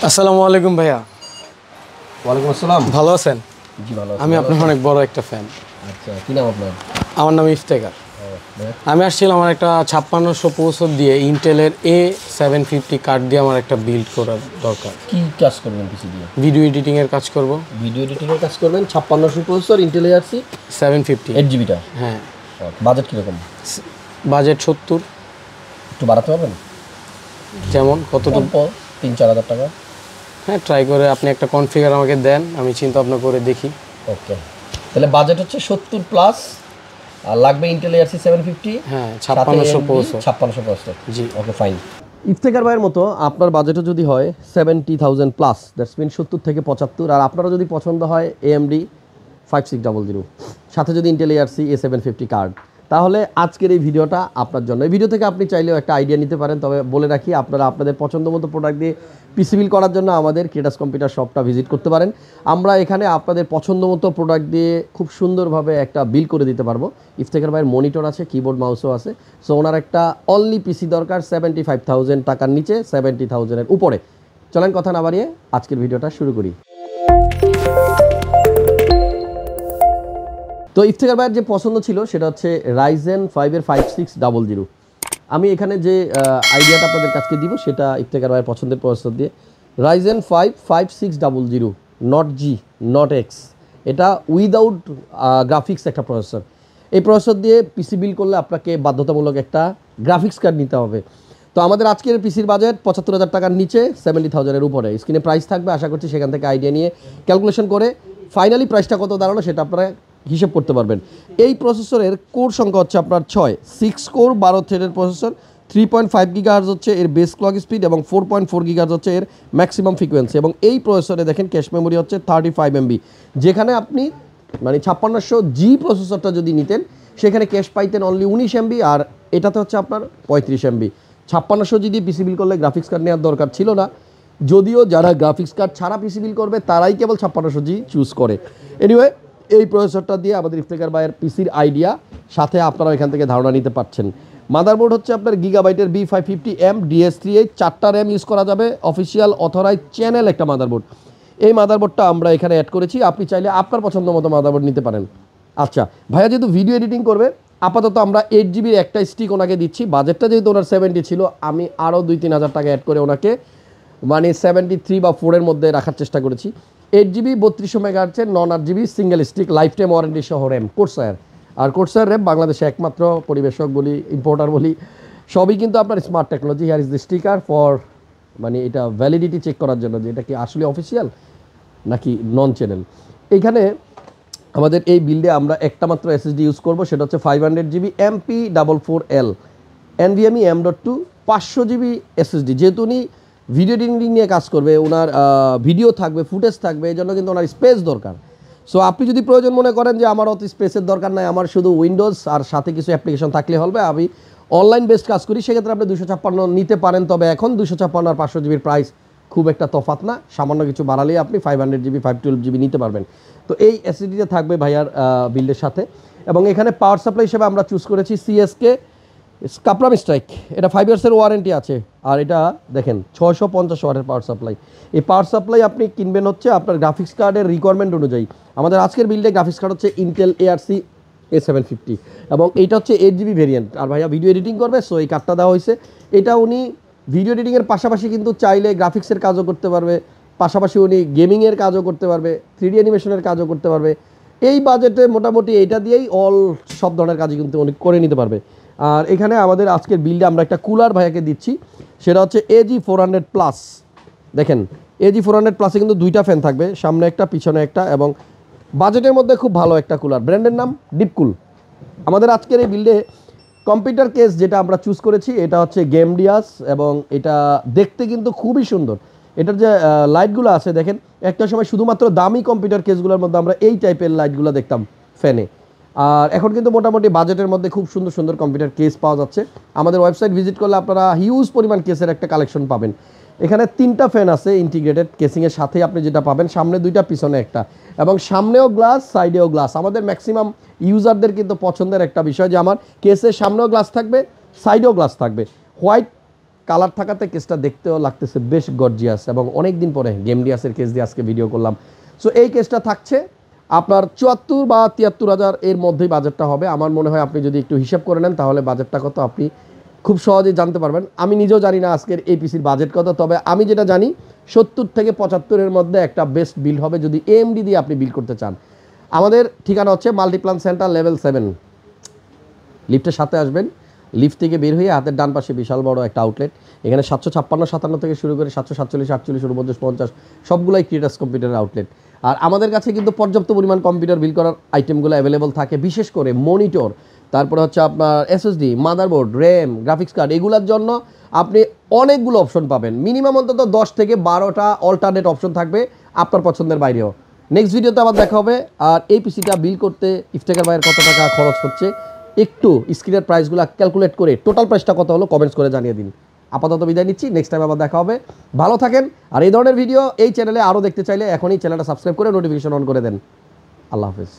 আসসালামু আলাইকুম ভাইয়া। ওয়ালাইকুম আসসালাম। ভালো আছেন? জি ভালো আছি। আমি আপনার অনেক বড় একটা ফ্যান। আচ্ছা, কি নাম আপনার? আমার নাম ইফতেখার। আমি আসছিলাম আমার একটা 5600 দিয়ে ইন্টেলের A750 কার্ড দিয়ে আমার একটা বিল্ড করার দরকার। কি কাজ করবেন পিসি দিয়ে? ভিডিও এডিটিং এর কাজ করব। ভিডিও এডিটিং এর কাজ করবেন 5600 প্রসেসর ইন্টেল ARC 750 8GB টা। হ্যাঁ। বাজেট কি রকম? বাজেট 70। একটু বাড়াতে পারবেন? যেমন কতটুকু? 3-4 হাজার টাকা। হ্যাঁ, ট্রাই করে আপনি একটা কনফিগার আমাকে দেন, আমি চিন্তা ভাবনা করে দেখি। ওকে, তাহলে বাজেট হচ্ছে 70 প্লাস আর লাগবে ইন্টেল ARC 750। হ্যাঁ, 5600 প্রসেসর। 5600 প্রসেসর। জি ওকে ফাইন। ইফতেখার ভাইয়ের মতো আপনার বাজেটও যদি হয় 70,000 প্লাস, দ্যাটস মিন 70 থেকে 75, আর আপনারও যদি পছন্দ হয় AMD 5600 সাথে যদি ইন্টেল ARC A750 কার্ড, তাহলে আজকের এই ভিডিওটা আপনার জন্য। এই ভিডিও থেকে আপনি চাইলেও একটা আইডিয়া নিতে পারেন। তবে বলে রাখি, আপনারা আপনাদের পছন্দ মতো প্রোডাক্ট দিয়ে পিসি বিল করার জন্য আমাদের ক্রিয়েটাস কম্পিউটার শপটা ভিজিট করতে পারেন। আমরা এখানে আপনাদের পছন্দ মতো প্রোডাক্ট দিয়ে খুব সুন্দরভাবে একটা বিল করে দিতে পারবো। ইফতেখার ভাইয়ের মনিটর আছে, কিবোর্ড মাউসও আছে। সো ওনার একটা অনলি পিসি দরকার 75,000 টাকার নিচে, 70,000-এর উপরে। চলেন কথা না বাড়িয়ে আজকের ভিডিওটা শুরু করি। তো ইফতেখার ভাইয়ের যে পছন্দ ছিল সেটা হচ্ছে Ryzen 5-এর 5600। আমি এখানে যে আইডিয়াটা আপনাদের কাছে দিব সেটা ইফতেখার ভাইয়ের পছন্দের প্রসেসর দিয়ে। Ryzen 5 5600, not G, not x. এটা উইদাউট গ্রাফিক্স একটা প্রসেসর। এই প্রসেসর দিয়ে পিসি বিল করলে আপনাকে বাধ্যতামূলক একটা গ্রাফিক্স কার্ড নিতে হবে। তো আমাদের আজকের পিসির বাজেট 75,000 টাকার নিচে, 70,000-এর উপরে। স্ক্রিনে প্রাইস থাকবে, আশা করছি সেখান থেকে আইডিয়া নিয়ে ক্যালকুলেশন করে ফাইনালি প্রাইসটা কত দাঁড়ালো সেটা আপনারা হিসেব করতে পারবেন। এই প্রসেসরের কোর সংখ্যা হচ্ছে আপনার 6 কোর 12 থ্রেডের প্রসেসর। 3.5 GHz হচ্ছে এর বেস ক্লক স্পিড এবং 4.4 GHz হচ্ছে এর ম্যাক্সিমাম ফ্রিকোয়েন্সি। এবং এই প্রসেসরে দেখেন ক্যাশ মেমোরি হচ্ছে 35 MB। যেখানে আপনি মানে 5600G প্রসেসরটা যদি নিতেন সেখানে ক্যাশ পাইতেন অনলি 19 MB, আর এটাতে হচ্ছে আপনার 35 MB। 5600G দিয়ে পিসি বিল করলে গ্রাফিক্স কার্ড নেওয়ার দরকার ছিল না, যদিও যারা গ্রাফিক্স কার্ড ছাড়া পিসি বিল করবে তারাই কেবল 5600G চুজ করে। এনিওয়ে, এই প্রসেসরটা দিয়ে আমাদের ইফতেখার ভাইয়ের পিসির আইডিয়া সাথে আপনারা এখান থেকে ধারণা নিতে পারছেন। মাদারবোর্ড হচ্ছে আপনার গিগাবাইটের B550M DS38, 4টা RAM ইউজ করা যাবে। অফিসিয়াল অথরাইজ চ্যানেল একটা মাদারবোর্ড। এই মাদারবোর্ডটা আমরা এখানে অ্যাড করেছি, আপনি চাইলে আপনার পছন্দ মতো মাদারবোর্ড নিতে পারেন। আচ্ছা ভাইয়া, যেহেতু ভিডিও এডিটিং করবে, আপাতত আমরা 8GB একটা স্টিক ওনাকে দিচ্ছি। বাজেটটা যেহেতু ওনার 70 ছিল, আমি আরও 2-3 হাজার টাকা অ্যাড করে ওনাকে মানে 73 বা 4-এর মধ্যে রাখার চেষ্টা করেছি। 8GB 3200 MHz নন 8GB single stick, life time warranty সহ র্যাম, কোর্সায়ার। আর কোর্সায়ার র্যাম বাংলাদেশে একমাত্র, পরিবেশক বলি, ইম্পোর্টার বলি, সবই কিন্তু আপনার smart technology. Here is the sticker for, মানে এটা ভ্যালিডিটি চেক করার জন্য যে এটা কি আসলে অফিসিয়াল নাকি নন চ্যানেল। এইখানে আমাদের এই বিল্ডে আমরা একটা মাত্র SSD ইউজ করব, সেটা হচ্ছে 500GB MP44L NVMe M.2 500GB SSD। যেহেতু উনি ভিডিও এডিটিং নিয়ে কাজ করবে, ওনার ভিডিও থাকবে, ফুটেজ থাকবে, এই জন্য কিন্তু ওনার স্পেস দরকার। সো আপনি যদি প্রয়োজন মনে করেন যে আমার অত স্পেসের দরকার নাই, আমার শুধু উইন্ডোজ আর সাথে কিছু অ্যাপ্লিকেশন থাকলে হবে, আমি অনলাইন বেসড কাজ করি, সেক্ষেত্রে আপনি 256 নিতে পারেন। তবে এখন 256 আর 500GB প্রাইস খুব একটা তফাৎ না, সামান্য কিছু বাড়ালেই আপনি 500GB 512GB নিতে পারবেন। তো এই SSDটা থাকবে ভাইয়ার বিল্ডের সাথে। এবং এখানে পাওয়ার সাপ্লাই হিসেবে আমরা চুজ করেছি CSK কাপ্রাম স্ট্রাইক। এটা 5 ইয়ার্সের ওয়ারেন্টি আছে, আর এটা দেখেন 650 ওয়াটের পাওয়ার সাপ্লাই। এই পাওয়ার সাপ্লাই আপনি কিনবেন হচ্ছে আপনার গ্রাফিক্স কার্ডের রিকোয়ারমেন্ট অনুযায়ী। আমাদের আজকের বিল্ডে গ্রাফিক্স কার্ড হচ্ছে ইন্টেল ARC A750 এবং এইটা হচ্ছে 8GB ভেরিয়েন্ট। আর ভাইয়া ভিডিও এডিটিং করবে, সো এই কার্ডটা দেওয়া হয়েছে। এটা উনি ভিডিও এডিটিংয়ের পাশাপাশি কিন্তু চাইলে গ্রাফিক্সের কাজও করতে পারবে, পাশাপাশি উনি গেমিংয়ের কাজও করতে পারবে, 3D অ্যানিমেশনের কাজও করতে পারবে। এই বাজেটে মোটামুটি এইটা দিয়েই সব ধরনের কাজই কিন্তু উনি করে নিতে পারবে। আর এখানে আমাদের আজকের বিল্ডে আমরা একটা কুলার ভাইয়াকে দিচ্ছি, সেটা হচ্ছে AG400+। দেখেন AG400+-এ কিন্তু 2টা ফ্যান থাকবে, সামনে একটা পিছনে একটা, এবং বাজেটের মধ্যে খুব ভালো একটা কুলার। ব্র্যান্ডের নাম DeepCool। আমাদের আজকের এই বিল্ডে কম্পিউটার কেস যেটা আমরা চুজ করেছি এটা হচ্ছে গেমডিয়াস, এবং এটা দেখতে কিন্তু খুবই সুন্দর। এটার যে লাইটগুলো আছে দেখেন, একটা সময় শুধুমাত্র দামি কম্পিউটার কেসগুলোর মধ্যে আমরা এই টাইপের লাইটগুলো দেখতাম ফ্যানে, আর এখন কিন্তু মোটামুটি বাজেটের মধ্যে খুব সুন্দর সুন্দর কম্পিউটার কেস পাওয়া যাচ্ছে। আমাদের ওয়েবসাইট ভিজিট করলে আপনারা হিউজ পরিমাণ কেসের একটা কালেকশন পাবেন। এখানে 3টা ফ্যান আছে ইন্টিগ্রেটেড কেসিংয়ের সাথে, আপনি যেটা পাবেন সামনে 2টা পিছনে একটা, এবং সামনেও গ্লাস সাইডেও গ্লাস। আমাদের ম্যাক্সিমাম ইউজারদের কিন্তু পছন্দের একটা বিষয় যে আমার কেসের সামনেও গ্লাস থাকবে, সাইডেও গ্লাস থাকবে। হোয়াইট কালার থাকাতে কেসটা দেখতেও লাগতেছে বেশ গর্জিয়াস, এবং অনেক দিন পরে গেমডিয়াসের কেস দিয়ে আজকে ভিডিও করলাম। সো এই কেসটা থাকছে আপনার 74 বা 73,000 এর মধ্যেই বাজেটটা হবে। আমার মনে হয় আপনি যদি একটু হিসাব করে নেন তাহলে বাজেটটা কত আপনি খুব সহজেই জানতে পারবেন। আমি নিজেও জানি না আজকের এই পিসির বাজেট কত, তবে আমি যেটা জানি 70 থেকে 75-এর মধ্যে একটা বেস্ট বিল্ড হবে যদি AMD দিয়ে আপনি বিল্ড করতে চান। আমাদের ঠিকানা হচ্ছে মাল্টিপ্লান সেন্টার লেভেল 7, লিফটের সাথে আসবেন। লিফট থেকে বের হয়ে হাতের ডান পাশে বিশাল বড় একটা আউটলেট, এখানে 756-57 থেকে শুরু করে 747-48-49-50 সবগুলাই ক্রিয়েটাস কম্পিউটারের আউটলেট। আর আমাদের কাছে কিন্তু পর্যাপ্ত পরিমাণ কম্পিউটার বিল্ড করার আইটেমগুলো অ্যাভেলেবল থাকে, বিশেষ করে মনিটর, তারপরে হচ্ছে আপনার SSD, motherboard, RAM, graphics card, এগুলোর জন্য আপনি অনেকগুলো অপশন পাবেন। মিনিমাম অন্তত 10 থেকে 12টা অল্টারনেট অপশন থাকবে আপনার পছন্দের বাইরেও। নেক্সট ভিডিওতে আবার দেখা হবে। আর এই পিসিটা বিল্ড করতে ইফতেখার ভাইয়ের কত টাকা খরচ হচ্ছে একটু স্ক্রিনের প্রাইসগুলো ক্যালকুলেট করে টোটাল প্রাইসটা কত হলো কমেন্টস করে জানিয়ে দিন। আপাতত বিদায় নিচ্ছি, নেক্সট টাইম আবার দেখা হবে। ভালো থাকেন। আর এই ধরনের ভিডিও এই চ্যানেলে আরও দেখতে চাইলে এখনই চ্যানেলটা সাবস্ক্রাইব করে নোটিফিকেশন অন করে দেন। আল্লাহ হাফেজ।